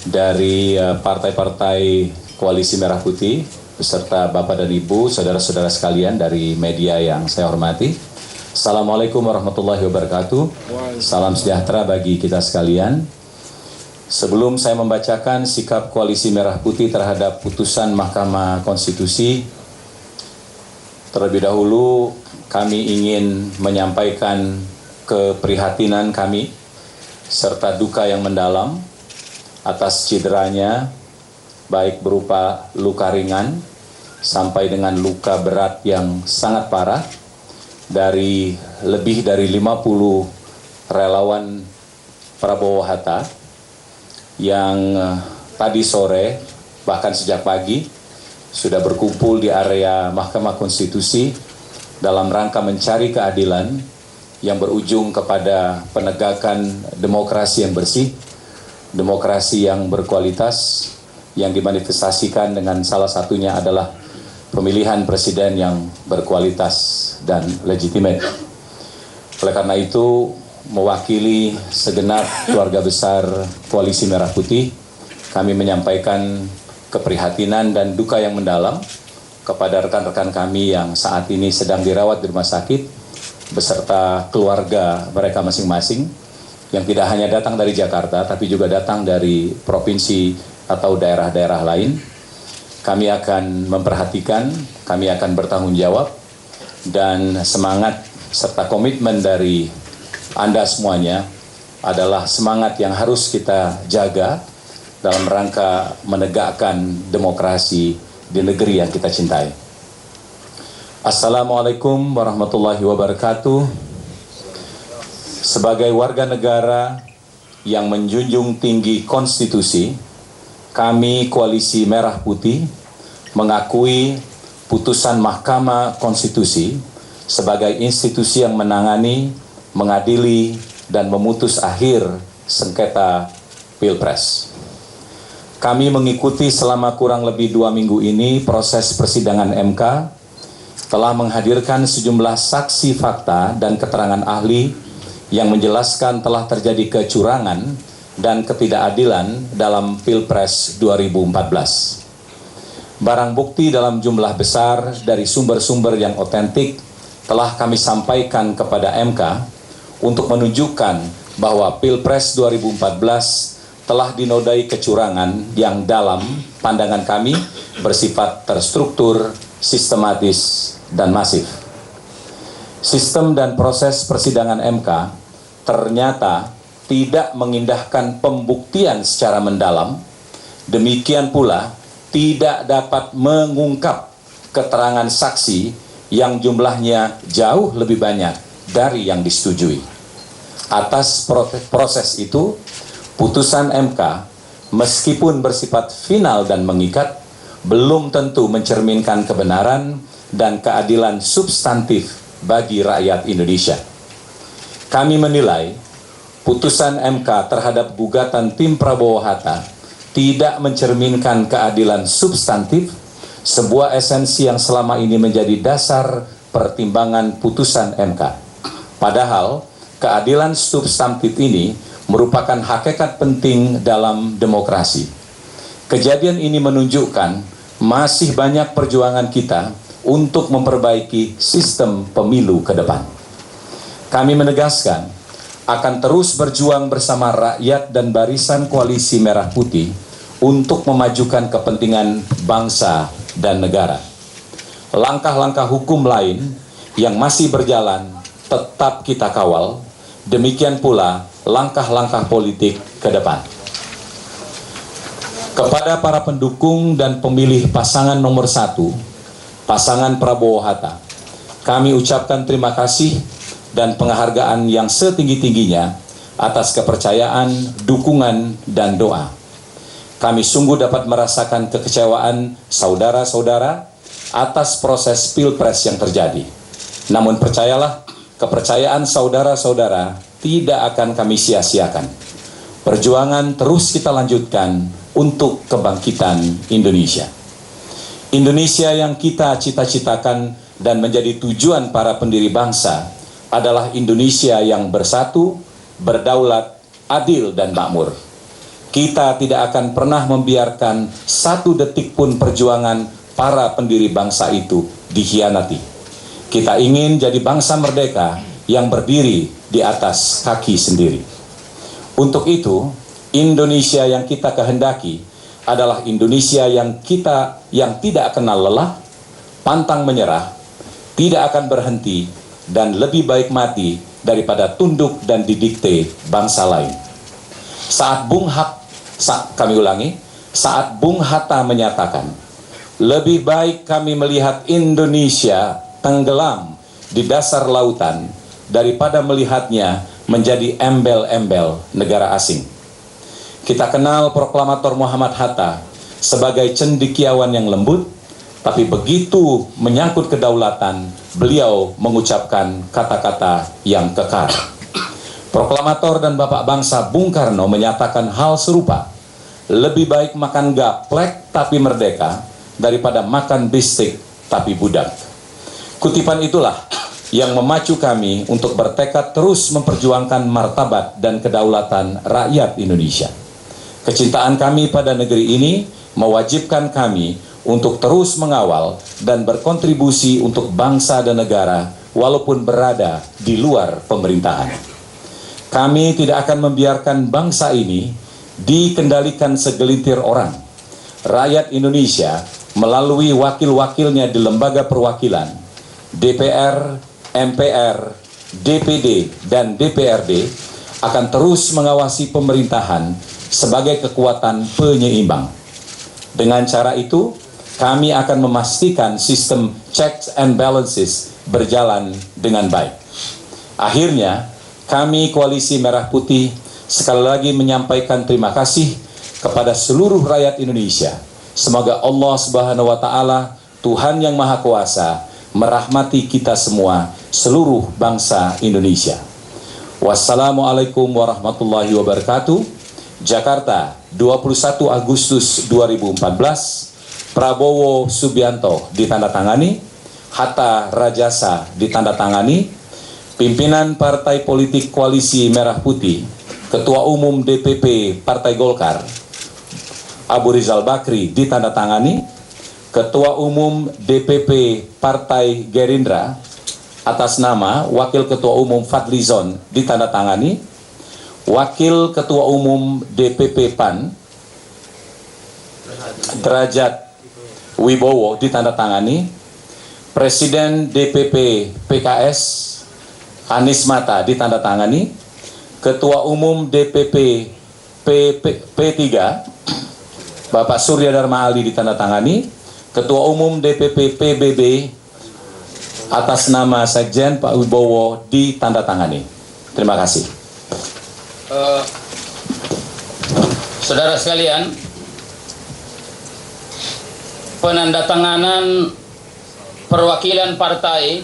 dari partai-partai Koalisi Merah Putih, beserta Bapak dan Ibu, saudara-saudara sekalian dari media yang saya hormati. Assalamualaikum warahmatullahi wabarakatuh. Salam sejahtera bagi kita sekalian. Sebelum saya membacakan sikap Koalisi Merah Putih terhadap putusan Mahkamah Konstitusi, terlebih dahulu kami ingin menyampaikan keprihatinan kami serta duka yang mendalam atas cederanya, baik berupa luka ringan sampai dengan luka berat yang sangat parah dari lebih dari 50 relawan Prabowo Hatta yang tadi sore bahkan sejak pagi sudah berkumpul di area Mahkamah Konstitusi dalam rangka mencari keadilan yang berujung kepada penegakan demokrasi yang bersih, demokrasi yang berkualitas, yang dimanifestasikan dengan salah satunya adalah pemilihan presiden yang berkualitas dan legitimate. Oleh karena itu, mewakili segenap keluarga besar Koalisi Merah Putih, kami menyampaikan keprihatinan dan duka yang mendalam kepada rekan-rekan kami yang saat ini sedang dirawat di rumah sakit beserta keluarga mereka masing-masing yang tidak hanya datang dari Jakarta tapi juga datang dari provinsi atau daerah-daerah lain. Kami akan memperhatikan, kami akan bertanggung jawab, dan semangat serta komitmen dari Anda semuanya adalah semangat yang harus kita jaga dalam rangka menegakkan demokrasi di negeri yang kita cintai. Assalamualaikum warahmatullahi wabarakatuh. Sebagai warga negara yang menjunjung tinggi konstitusi, kami Koalisi Merah Putih mengakui putusan Mahkamah Konstitusi sebagai institusi yang menangani, mengadili, dan memutus akhir sengketa Pilpres. Kami mengikuti selama kurang lebih 2 minggu ini proses persidangan MK, telah menghadirkan sejumlah saksi fakta dan keterangan ahli yang menjelaskan telah terjadi kecurangan dan ketidakadilan dalam Pilpres 2014. Barang bukti dalam jumlah besar dari sumber-sumber yang otentik telah kami sampaikan kepada MK untuk menunjukkan bahwa Pilpres 2014 telah dinodai kecurangan yang dalam pandangan kami bersifat terstruktur, sistematis, dan masif. Sistem dan proses persidangan MK ternyata tidak mengindahkan pembuktian secara mendalam, demikian pula tidak dapat mengungkap keterangan saksi yang jumlahnya jauh lebih banyak dari yang disetujui. Atas proses itu, putusan MK meskipun bersifat final dan mengikat, belum tentu mencerminkan kebenaran dan keadilan substantif bagi rakyat Indonesia. Kami menilai putusan MK terhadap gugatan tim Prabowo Hatta tidak mencerminkan keadilan substantif, sebuah esensi yang selama ini menjadi dasar pertimbangan putusan MK. Padahal keadilan substantif ini merupakan hakikat penting dalam demokrasi. Kejadian ini menunjukkan masih banyak perjuangan kita untuk memperbaiki sistem pemilu ke depan. Kami menegaskan akan terus berjuang bersama rakyat dan barisan Koalisi Merah Putih untuk memajukan kepentingan bangsa dan negara. Langkah-langkah hukum lain yang masih berjalan tetap kita kawal, demikian pula langkah-langkah politik ke depan. Kepada para pendukung dan pemilih pasangan nomor 1, pasangan Prabowo Hatta, kami ucapkan terima kasih dan penghargaan yang setinggi-tingginya atas kepercayaan, dukungan, dan doa. Kami sungguh dapat merasakan kekecewaan saudara-saudara atas proses Pilpres yang terjadi. Namun percayalah, kepercayaan saudara-saudara tidak akan kami sia-siakan. Perjuangan terus kita lanjutkan untuk kebangkitan Indonesia. Indonesia yang kita cita-citakan dan menjadi tujuan para pendiri bangsa adalah Indonesia yang bersatu, berdaulat, adil, dan makmur. kita tidak akan pernah membiarkan satu detik pun perjuangan para pendiri bangsa itu dikhianati. Kita ingin jadi bangsa merdeka yang berdiri di atas kaki sendiri. Untuk itu, Indonesia yang kita kehendaki adalah Indonesia yang tidak kenal lelah, pantang menyerah, tidak akan berhenti, dan lebih baik mati daripada tunduk dan didikte bangsa lain. Saat Bung Hatta menyatakan, lebih baik kami melihat Indonesia tenggelam di dasar lautan daripada melihatnya menjadi embel-embel negara asing. Kita kenal proklamator Muhammad Hatta sebagai cendekiawan yang lembut, tapi begitu menyangkut kedaulatan, beliau mengucapkan kata-kata yang kekar. Proklamator dan Bapak Bangsa Bung Karno menyatakan hal serupa, lebih baik makan gaplek tapi merdeka daripada makan bistik tapi budak. Kutipan itulah yang memacu kami untuk bertekad terus memperjuangkan martabat dan kedaulatan rakyat Indonesia. Kecintaan kami pada negeri ini mewajibkan kami untuk terus mengawal dan berkontribusi untuk bangsa dan negara walaupun berada di luar pemerintahan. Kami tidak akan membiarkan bangsa ini dikendalikan segelintir orang. Rakyat Indonesia melalui wakil-wakilnya di lembaga perwakilan, DPR, MPR, DPD, dan DPRD akan terus mengawasi pemerintahan sebagai kekuatan penyeimbang. Dengan cara itu, kami akan memastikan sistem checks and balances berjalan dengan baik. Akhirnya, kami Koalisi Merah Putih sekali lagi menyampaikan terima kasih kepada seluruh rakyat Indonesia. Semoga Allah Subhanahu wa Ta'ala, Tuhan yang Maha Kuasa, merahmati kita semua, seluruh bangsa Indonesia. Wassalamualaikum warahmatullahi wabarakatuh. Jakarta, 21 Agustus 2014, Prabowo Subianto ditandatangani, Hatta Rajasa ditandatangani, pimpinan Partai Politik Koalisi Merah Putih, Ketua Umum DPP Partai Golkar, Abu Rizal Bakri ditandatangani, Ketua Umum DPP Partai Gerindra atas nama Wakil Ketua Umum Fadlizon ditandatangani, Wakil Ketua Umum DPP PAN Derajat Wibowo ditandatangani, Presiden DPP PKS Anies Mata ditandatangani, Ketua Umum DPP P3 Bapak Surya Dharma Ali ditandatangani, Ketua Umum DPP PBB atas nama Sekjen Pak Wibowo ditandatangani. Terima kasih. Saudara sekalian, penandatanganan perwakilan partai,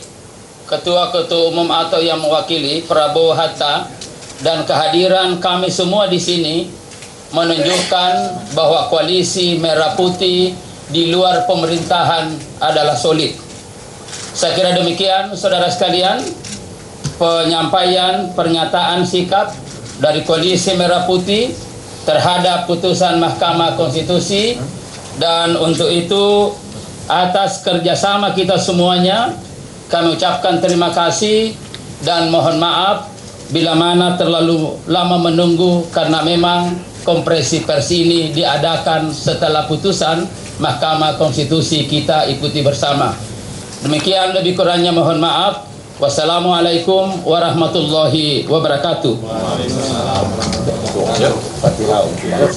ketua-ketua umum atau yang mewakili Prabowo Hatta, dan kehadiran kami semua di sini menunjukkan bahwa Koalisi Merah Putih di luar pemerintahan adalah solid. Saya kira demikian, saudara sekalian, penyampaian pernyataan sikap dari Koalisi Merah Putih terhadap putusan Mahkamah Konstitusi, dan untuk itu atas kerjasama kita semuanya kami ucapkan terima kasih dan mohon maaf bila mana terlalu lama menunggu, karena memang konferensi pers ini diadakan setelah putusan Mahkamah Konstitusi kita ikuti bersama. Demikian, lebih kurangnya mohon maaf. Wassalamualaikum warahmatullahi wabarakatuh.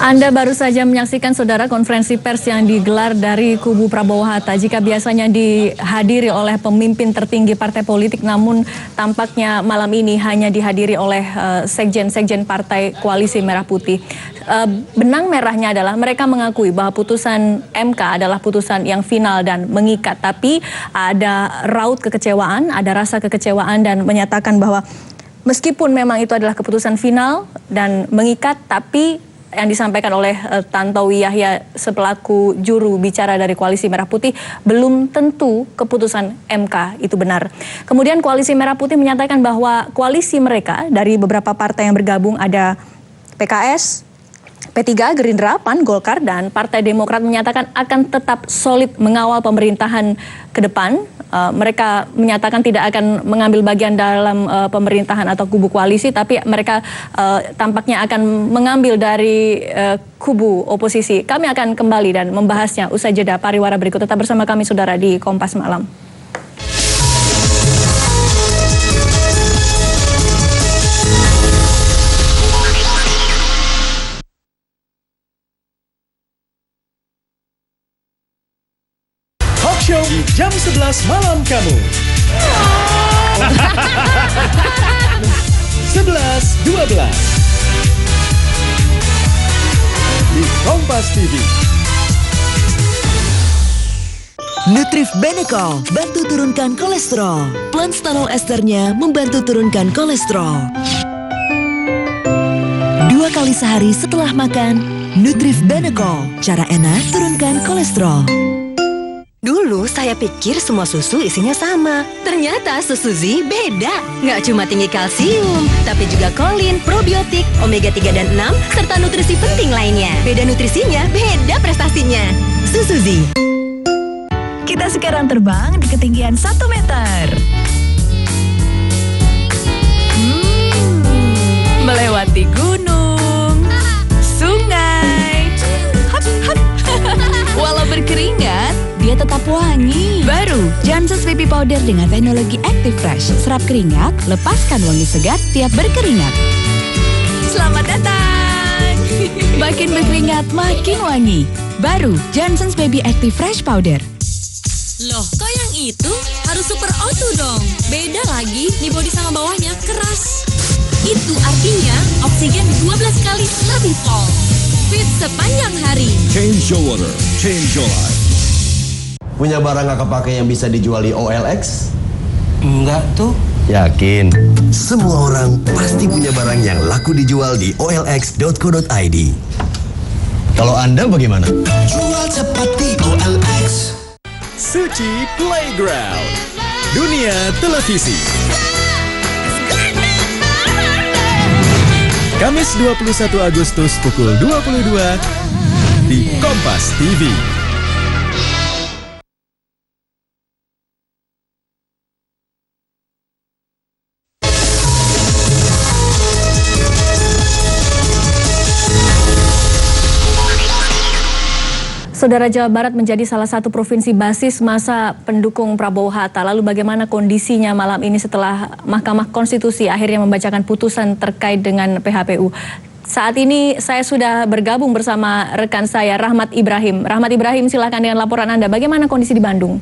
Anda baru saja menyaksikan, saudara, konferensi pers yang digelar dari kubu Prabowo Hatta. Jika biasanya dihadiri oleh pemimpin tertinggi partai politik, namun tampaknya malam ini hanya dihadiri oleh sekjen-sekjen partai Koalisi Merah Putih. Benang merahnya adalah mereka mengakui bahwa putusan MK adalah putusan yang final dan mengikat, tapi ada raut kekecewaan, ada rasa kekecewaan, dan menyatakan bahwa meskipun memang itu adalah keputusan final dan mengikat, tapi yang disampaikan oleh Tantowi Yahya sepelaku juru bicara dari Koalisi Merah Putih, belum tentu keputusan MK itu benar. Kemudian Koalisi Merah Putih menyatakan bahwa koalisi mereka dari beberapa partai yang bergabung, ada PKS, P3, Gerindra, PAN, Golkar, dan Partai Demokrat menyatakan akan tetap solid mengawal pemerintahan ke depan. Mereka menyatakan tidak akan mengambil bagian dalam pemerintahan atau kubu koalisi, tapi mereka tampaknya akan mengambil dari kubu oposisi. Kami akan kembali dan membahasnya usai jeda pariwara berikut. Tetap bersama kami, saudara, di Kompas Malam. Show di jam 11 malam kamu. 11.12 di Kompas TV. Nutrif Benecol bantu turunkan kolesterol. Plan stanol esternya membantu turunkan kolesterol. 2 kali sehari setelah makan, Nutrif Benecol. Cara enak turunkan kolesterol. Dulu saya pikir semua susu isinya sama. Ternyata susu Z beda. Nggak cuma tinggi kalsium, tapi juga kolin, probiotik, omega 3 dan 6, serta nutrisi penting lainnya. Beda nutrisinya, beda prestasinya. Susu Z. Kita sekarang terbang di ketinggian 1 meter. Melewati gunung, sungai. Hap, hap. Walau berkeringat, dia tetap wangi. Baru Johnson's Baby Powder dengan teknologi Active Fresh. Serap keringat, lepaskan wangi segar tiap berkeringat. Selamat datang. Makin berkeringat, makin wangi. Baru Johnson's Baby Active Fresh Powder. Loh, kok yang itu harus super auto dong? Beda lagi, nih bodi sama bawahnya keras. Itu artinya oksigen 12 kali lebih pol. Fit sepanjang hari. Change your water, change your life. Punya barang nggak kepake yang bisa dijual di OLX? Enggak tuh. Yakin? Semua orang pasti punya barang yang laku dijual di olx.co.id. Kalau Anda bagaimana? Jual cepat di OLX. Suci Playground, dunia televisi. Kamis 21 Agustus pukul 22 di Kompas TV. Saudara, Jawa Barat menjadi salah satu provinsi basis masa pendukung Prabowo Hatta. Lalu bagaimana kondisinya malam ini setelah Mahkamah Konstitusi akhirnya membacakan putusan terkait dengan PHPU? Saat ini saya sudah bergabung bersama rekan saya Rahmat Ibrahim. Rahmat Ibrahim, silakan dengan laporan Anda. Bagaimana kondisi di Bandung?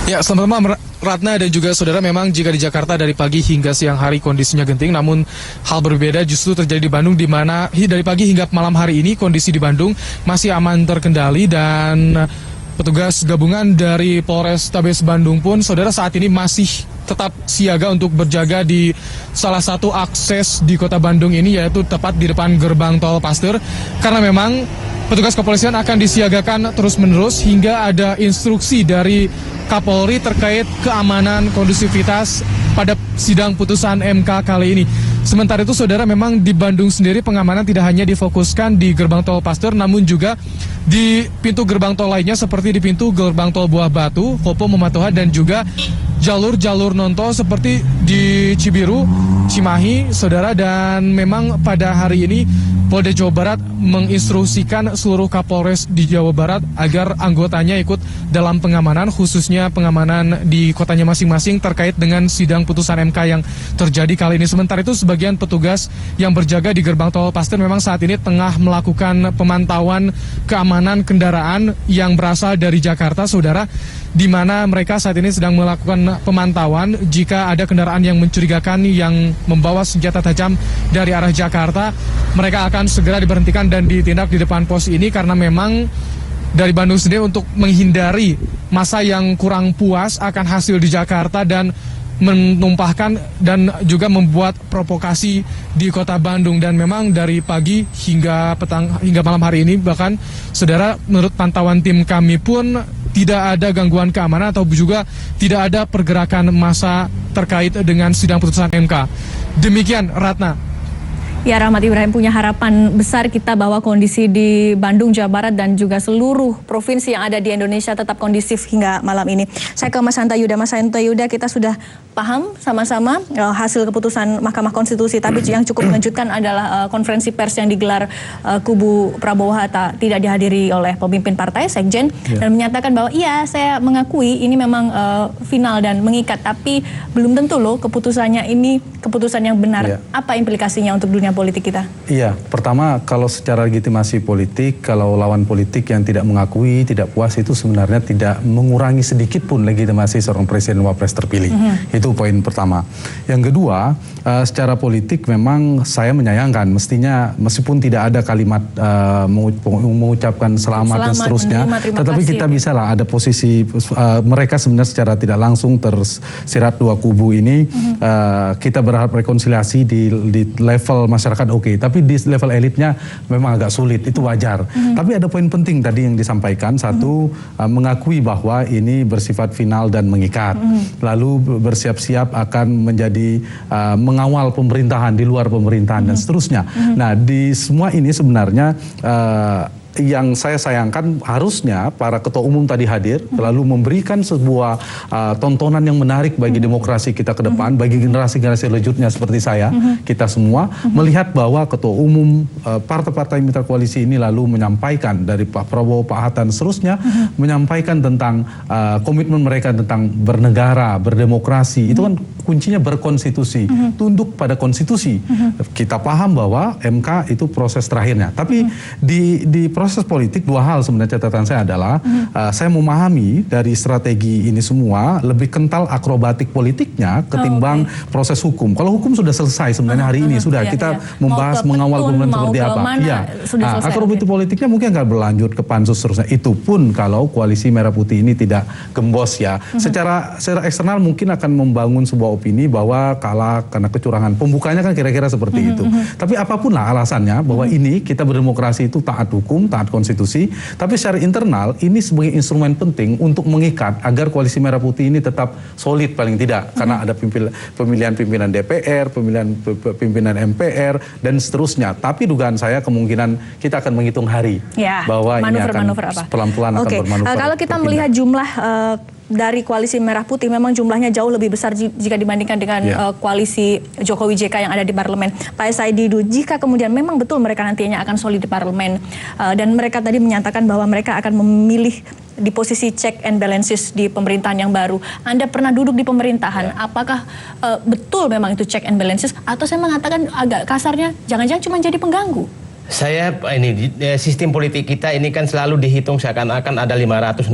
Ya, selamat malam Ratna dan juga saudara. Memang jika di Jakarta dari pagi hingga siang hari kondisinya genting, namun hal berbeda justru terjadi di Bandung, di mana dari pagi hingga malam hari ini kondisi di Bandung masih aman terkendali, dan petugas gabungan dari Polrestabes Bandung pun saudara saat ini masih tetap siaga untuk berjaga di salah satu akses di kota Bandung ini, yaitu tepat di depan gerbang tol Pasteur, karena memang petugas kepolisian akan disiagakan terus-menerus hingga ada instruksi dari Kapolri terkait keamanan kondusivitas pada sidang putusan MK kali ini. Sementara itu saudara, memang di Bandung sendiri pengamanan tidak hanya difokuskan di gerbang tol Pasteur, namun juga di pintu gerbang tol lainnya seperti di pintu gerbang tol Buah Batu, Kopo, Mematoha, dan juga jalur-jalur non-tol seperti di Cibiru, Cimahi, saudara. Dan memang pada hari ini Polda Jawa Barat menginstruksikan seluruh Kapolres di Jawa Barat agar anggotanya ikut dalam pengamanan, khususnya pengamanan di kotanya masing-masing terkait dengan sidang putusan MK yang terjadi kali ini. Sementara itu sebagian petugas yang berjaga di gerbang tol Pasteur memang saat ini tengah melakukan pemantauan keamanan kendaraan yang berasal dari Jakarta, saudara, di mana mereka saat ini sedang melakukan pemantauan jika ada kendaraan yang mencurigakan yang membawa senjata tajam dari arah Jakarta, mereka akan segera diberhentikan dan ditindak di depan pos ini, karena memang dari Bandung sendiri untuk menghindari masa yang kurang puas akan hasil di Jakarta dan menumpahkan dan juga membuat provokasi di kota Bandung. Dan memang dari pagi hingga petang hingga malam hari ini, bahkan saudara, menurut pantauan tim kami pun tidak ada gangguan keamanan atau juga tidak ada pergerakan massa terkait dengan sidang putusan MK. Demikian, Ratna. Ya, Rahmat Ibrahim, punya harapan besar kita bahwa kondisi di Bandung, Jawa Barat dan juga seluruh provinsi yang ada di Indonesia tetap kondusif hingga malam ini. Saya ke Mas Hanta Yuda. Mas Hanta Yuda, kita sudah paham sama-sama hasil keputusan Mahkamah Konstitusi, tapi yang cukup mengejutkan adalah konferensi pers yang digelar kubu Prabowo Hatta tidak dihadiri oleh pemimpin partai, Sekjen, dan menyatakan bahwa iya, saya mengakui ini memang final dan mengikat, tapi belum tentu loh keputusannya ini keputusan yang benar. Apa implikasinya untuk dunia politik kita? Iya, pertama kalau secara legitimasi politik, kalau lawan politik yang tidak mengakui, tidak puas, itu sebenarnya tidak mengurangi sedikit pun legitimasi seorang presiden wapres terpilih. Itu poin pertama. Yang kedua, secara politik memang saya menyayangkan, mestinya meskipun tidak ada kalimat mengucapkan selamat dan seterusnya, tetapi kita bisa lah ada posisi mereka sebenarnya secara tidak langsung tersirat dua kubu ini. Kita berharap rekonsiliasi di level masyarakat oke, tapi di level elitnya memang agak sulit, itu wajar. Tapi ada poin penting tadi yang disampaikan, satu, mengakui bahwa ini bersifat final dan mengikat, lalu bersiap-siap akan menjadi mengawal pemerintahan di luar pemerintahan dan seterusnya. Nah, di semua ini sebenarnya yang saya sayangkan harusnya para ketua umum tadi hadir, lalu memberikan sebuah tontonan yang menarik bagi demokrasi kita ke depan, bagi generasi-generasi selanjutnya seperti saya, kita semua melihat bahwa ketua umum partai-partai mitra koalisi ini lalu menyampaikan dari Pak Prabowo, Pak Hatta dan seterusnya, menyampaikan tentang komitmen mereka tentang bernegara, berdemokrasi. Itu kan kuncinya berkonstitusi, tunduk pada konstitusi. Kita paham bahwa MK itu proses terakhirnya, tapi di proses politik dua hal sebenarnya catatan saya adalah saya memahami dari strategi ini semua lebih kental akrobatik politiknya ketimbang proses hukum. Kalau hukum sudah selesai sebenarnya hari ini sudah kita membahas mengawal pemerintahan seperti apa. Iya. Akrobatik politiknya mungkin akan berlanjut ke pansus seterusnya. Itu pun kalau koalisi Merah Putih ini tidak gembos ya. Secara eksternal mungkin akan membangun sebuah opini bahwa kalah karena kecurangan. Pembukanya kan kira-kira seperti itu. Tapi apapun lah alasannya bahwa ini kita berdemokrasi itu taat hukum, taat konstitusi, tapi secara internal ini sebagai instrumen penting untuk mengikat agar koalisi Merah Putih ini tetap solid paling tidak, karena ada pemilihan pimpinan DPR, pemilihan pimpinan MPR dan seterusnya. Tapi dugaan saya kemungkinan kita akan menghitung hari bahwa ini akan pelan-pelan akan bermanuver. Kalau kita melihat jumlah dari koalisi Merah Putih memang jumlahnya jauh lebih besar jika dibandingkan dengan koalisi Jokowi JK yang ada di parlemen. Pak Saididu, jika kemudian memang betul mereka nantinya akan solid di parlemen dan mereka tadi menyatakan bahwa mereka akan memilih di posisi check and balances di pemerintahan yang baru. Anda pernah duduk di pemerintahan, apakah betul memang itu check and balances atau saya mengatakan agak kasarnya jangan-jangan cuma jadi pengganggu? Saya sistem politik kita ini kan selalu dihitung seakan-akan ada 550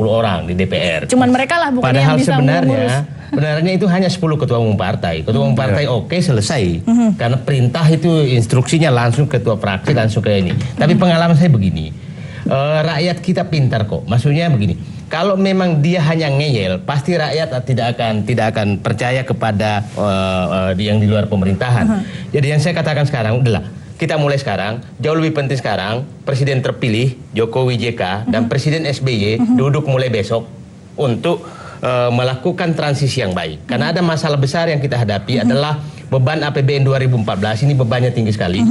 orang di DPR. Cuman mereka lah bukan yang bisa mengurus. Sebenarnya itu hanya 10 ketua umum partai. Ketua umum partai oke, selesai. Karena perintah itu instruksinya langsung ketua fraksi langsung ke ini. Tapi pengalaman saya begini. Rakyat kita pintar kok. Maksudnya begini. Kalau memang dia hanya ngeyel, pasti rakyat tidak akan percaya kepada yang di luar pemerintahan. Jadi yang saya katakan sekarang udahlah. Kita mulai sekarang, jauh lebih penting sekarang, Presiden terpilih Jokowi JK dan Presiden SBY duduk mulai besok untuk melakukan transisi yang baik. Karena ada masalah besar yang kita hadapi adalah beban APBN 2014, ini bebannya tinggi sekali.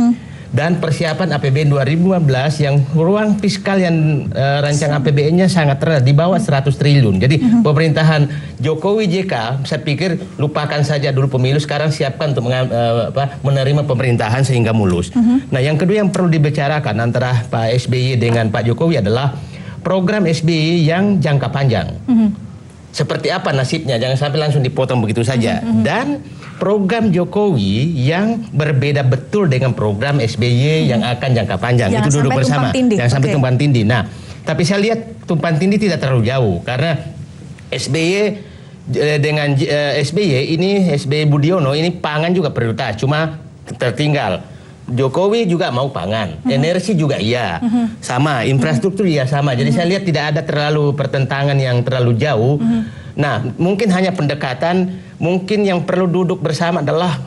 Dan persiapan APBN 2015 yang ruang fiskal yang rancang APBN-nya sangat rendah, di bawah 100 triliun. Jadi pemerintahan Jokowi JK, saya pikir lupakan saja dulu pemilu, sekarang siapkan untuk menerima pemerintahan sehingga mulus. Nah, yang kedua yang perlu dibicarakan antara Pak SBY dengan Pak Jokowi adalah program SBY yang jangka panjang. Seperti apa nasibnya, jangan sampai langsung dipotong begitu saja. Dan program Jokowi yang berbeda betul dengan program SBY yang akan jangka panjang. Jangan itu duduk bersama. Jangan sampai tumpang tindih. Nah, tapi saya lihat tumpang tindih tidak terlalu jauh karena SBY dengan SBY ini, SBY Budiono ini pangan juga prioritas, cuma tertinggal. Jokowi juga mau pangan, energi juga iya, sama, infrastruktur iya sama. Jadi saya lihat tidak ada terlalu pertentangan yang terlalu jauh. Nah, mungkin hanya pendekatan, mungkin yang perlu duduk bersama adalah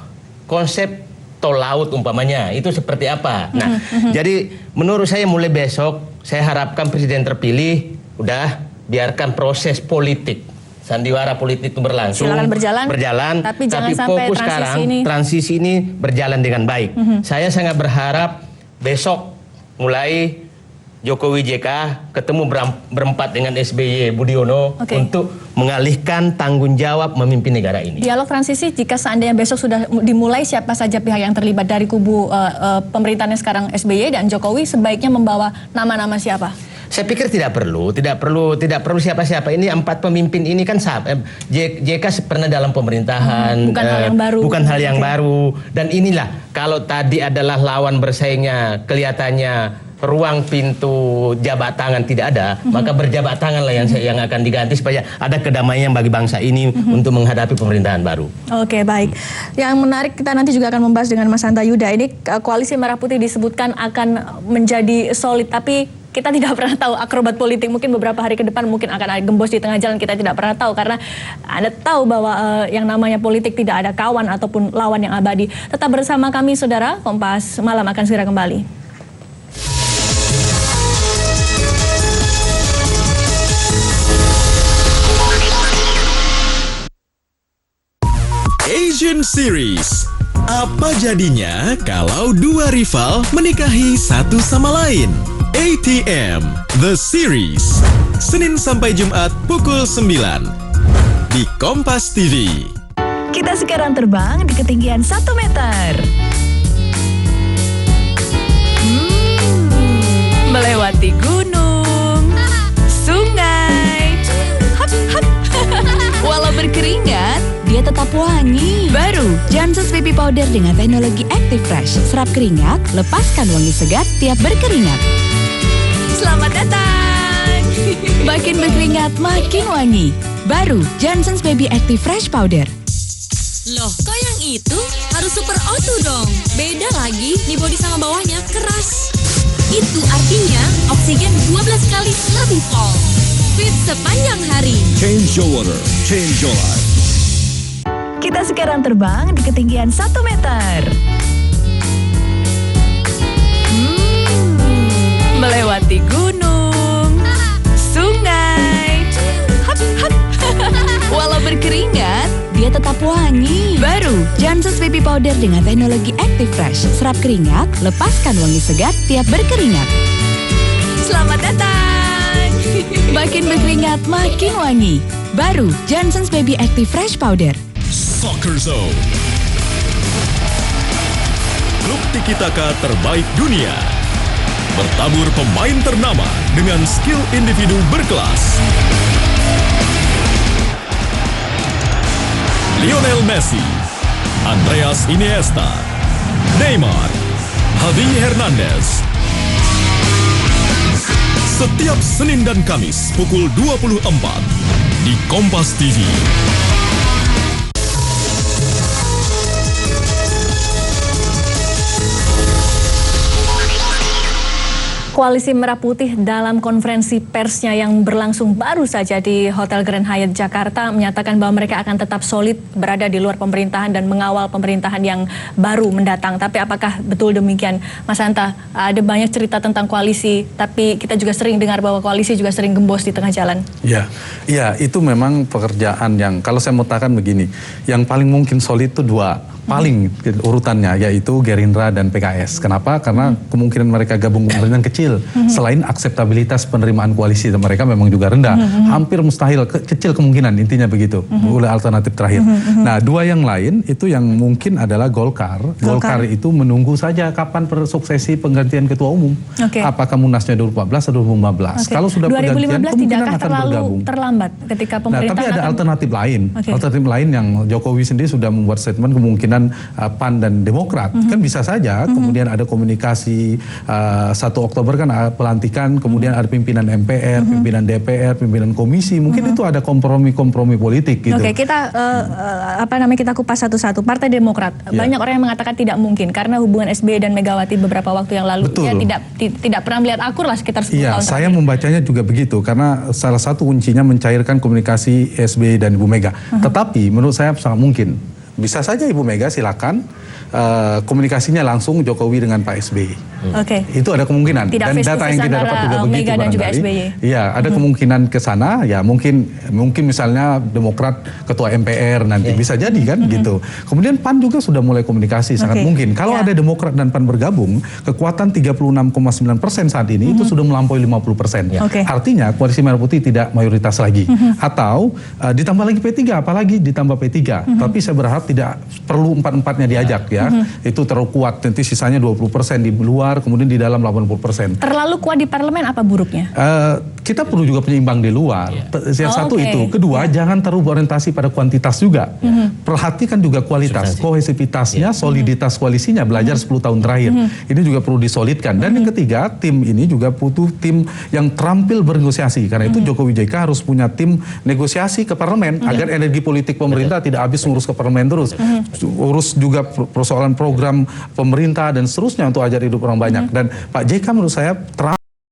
konsep tol laut umpamanya, itu seperti apa. Nah, jadi menurut saya mulai besok, saya harapkan Presiden terpilih udah biarkan proses politik, sandiwara politik itu berlangsung. Silakan berjalan. Tapi jangan sampai fokus sekarang transisi ini berjalan dengan baik. Saya sangat berharap besok mulai Jokowi JK ketemu berempat dengan SBY Budiono untuk mengalihkan tanggung jawab memimpin negara ini. Dialog transisi jika seandainya besok sudah dimulai, siapa saja pihak yang terlibat dari kubu pemerintahannya sekarang SBY dan Jokowi sebaiknya membawa nama-nama siapa? Saya pikir tidak perlu siapa-siapa. Ini 4 pemimpin ini kan JK pernah dalam pemerintahan. Bukan hal yang baru. Bukan hal yang baru. Dan inilah kalau tadi adalah lawan bersaingnya kelihatannya ruang pintu jabat tangan tidak ada, maka berjabat tangan lah yang akan diganti supaya ada kedamaian bagi bangsa ini untuk menghadapi pemerintahan baru. Oke, baik. Yang menarik kita nanti juga akan membahas dengan Mas Hanta Yuda. Ini koalisi Merah Putih disebutkan akan menjadi solid, tapi kita tidak pernah tahu akrobat politik. Mungkin beberapa hari ke depan mungkin akan ada gembos di tengah jalan, kita tidak pernah tahu karena Anda tahu bahwa yang namanya politik tidak ada kawan ataupun lawan yang abadi. Tetap bersama kami, saudara. Kompas Malam akan segera kembali. Asian Series. Apa jadinya kalau dua rival menikahi satu sama lain? ATM The Series. Senin sampai Jumat pukul 9 di Kompas TV. Kita sekarang terbang di ketinggian 1 meter. Melewati gunung, sungai. Hap, hap. Walau berkeringat, dia tetap wangi. Baru Johnson's Baby Powder dengan teknologi Active Fresh. Serap keringat, lepaskan wangi segar tiap berkeringat. Selamat datang. Makin berkeringat, makin wangi. Baru Johnson's Baby Active Fresh Powder. Loh, kok yang itu harus super auto dong? Beda lagi, nih bodi sama bawahnya keras. Itu artinya oksigen 12 kali lebih full. Fit sepanjang hari. Change your water, change your life. Kita sekarang terbang di ketinggian 1 meter. Melewati gunung, sungai. Hap, hap. Walau berkeringat, dia tetap wangi. Baru Johnson's Baby Powder dengan teknologi Active Fresh. Serap keringat, lepaskan wangi segar tiap berkeringat. Selamat datang. Makin berkeringat, makin wangi. Baru Johnson's Baby Active Fresh Powder. Soccer Zone. Klub Tiki Taka terbaik dunia. Bertabur pemain ternama dengan skill individu berkelas. Lionel Messi, Andreas Iniesta, Neymar, Javi Hernandez. Setiap Senin dan Kamis pukul 24 di Kompas TV. Koalisi Merah Putih dalam konferensi persnya yang berlangsung baru saja di Hotel Grand Hyatt Jakarta menyatakan bahwa mereka akan tetap solid berada di luar pemerintahan dan mengawal pemerintahan yang baru mendatang. Tapi apakah betul demikian, Mas Hanta? Ada banyak cerita tentang koalisi, tapi kita juga sering dengar bahwa koalisi juga sering gembos di tengah jalan. Ya, itu memang pekerjaan yang kalau saya mau katakan begini, yang paling mungkin solid itu dua. Paling urutannya yaitu Gerindra dan PKS. Kenapa? Karena kemungkinan mereka gabung pemerintahan kecil. Selain akseptabilitas penerimaan koalisi mereka memang juga rendah. Hampir mustahil, kecil kemungkinan intinya begitu. Oleh alternatif terakhir. Nah, dua yang lain itu yang mungkin adalah Golkar. Golkar itu menunggu saja kapan suksesi penggantian ketua umum. Apakah Munasnya 2014 atau 2015. Kalau sudah pergantian kemungkinan akan bergabung. Terlambat ketika pemerintah. Nah, tapi ada alternatif lain. Alternatif lain yang Jokowi sendiri sudah membuat statement kemungkinan PAN dan Demokrat kan bisa saja kemudian ada komunikasi 1 Oktober kan pelantikan, kemudian ada pimpinan MPR, pimpinan DPR, pimpinan komisi, mungkin itu ada kompromi-kompromi politik gitu. Oke, kita kita kupas satu-satu. Partai Demokrat, banyak orang yang mengatakan tidak mungkin karena hubungan SBY dan Megawati beberapa waktu yang lalu tidak pernah melihat akur lah sekitar 10 tahun terakhir. Saya membacanya juga begitu karena salah satu kuncinya mencairkan komunikasi SBY dan Ibu Mega. Tetapi menurut saya sangat mungkin bisa saja Ibu Mega silakan komunikasinya langsung Jokowi dengan Pak SBY. Oke. Itu ada kemungkinan. Tidak Dan data yang kita dapat juga begitu Mega dan juga barangkali. SBY. Iya, ada kemungkinan ke sana. Ya mungkin misalnya Demokrat ketua MPR nanti bisa jadi kan gitu. Kemudian PAN juga sudah mulai komunikasi sangat mungkin. Kalau ada Demokrat dan PAN bergabung, kekuatan 36,9% saat ini itu sudah melampaui 50%. Artinya koalisi Merah Putih tidak mayoritas lagi. Atau ditambah lagi P3, apalagi ditambah P3. Tapi saya berharap tidak perlu empat-empatnya diajak ya. Itu terlalu kuat, nanti sisanya 20% di luar, kemudian di dalam 80%. Terlalu kuat di parlemen apa buruknya? Kita perlu juga penyeimbang di luar. Yang satu itu. Kedua, jangan terlalu berorientasi pada kuantitas juga. Perhatikan juga kualitas, kohesivitasnya, soliditas koalisinya, belajar 10 tahun terakhir. Ini juga perlu disolidkan. Dan yang ketiga, tim ini juga butuh tim yang terampil bernegosiasi. Karena itu Jokowi JK harus punya tim negosiasi ke parlemen agar energi politik pemerintah tidak habis ngurus ke parlemen terus. Urus juga persoalan program pemerintah dan seterusnya untuk ajar hidup orang banyak. Dan Pak JK menurut saya